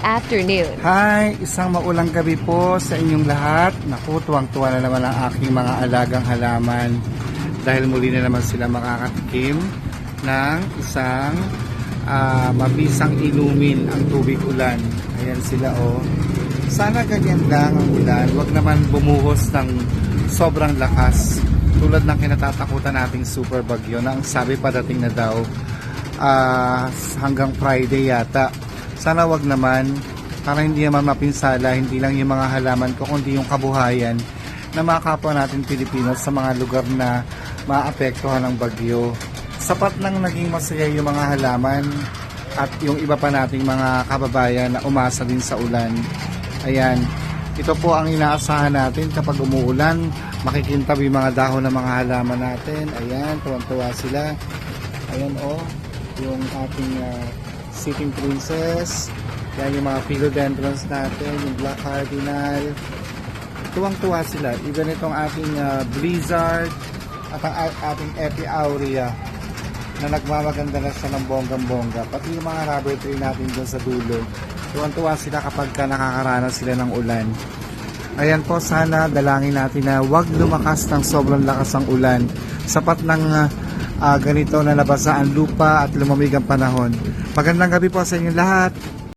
afternoon. Hi! Isang maulang gabi po sa inyong lahat. Naku, tuwang-tuwa na naman ang aking mga alagang halaman dahil muli na naman sila makakatikim ng isang mabisang inumin ang tubig ulan. Ayan sila oh. Sana ganyan lang ang ulan. Huwag naman bumuhos ng sobrang lakas tulad ng kinatatakutan nating super bagyo na ang sabi padating na daw hanggang Friday yata. Sana wag naman, para hindi naman mapinsala hindi lang yung mga halaman ko kundi yung kabuhayan na mga kapwa natin Pilipino sa mga lugar na maapektuhan ng bagyo. Sapat nang naging masaya yung mga halaman at yung iba pa nating mga kababayan na umasa din sa ulan. Ayan, ito po ang inaasahan natin kapag umuulan, makikintab yung mga dahon ng mga halaman natin. Ayan, tuwang-tuwa sila. Ayan oh, yung ating Sitting Princess. Yan yung mga philodendrons natin, yung Black Cardinal. Tuwang-tuwa sila. Even itong ating Blizzard at ang ating Epiaurea na nagmamaganda na siya ng bonggang-bongga. Pati yung mga rubber tree natin dun sa dulo. Tuwang-tuwa sila kapag nakakaranas sila ng ulan. Ayan po, sana dalangin natin na wag lumakas ng sobrang lakas ang ulan. Sapat ng ganito na nabasa ang lupa at lumamig ang panahon. Magandang gabi po sa inyong lahat.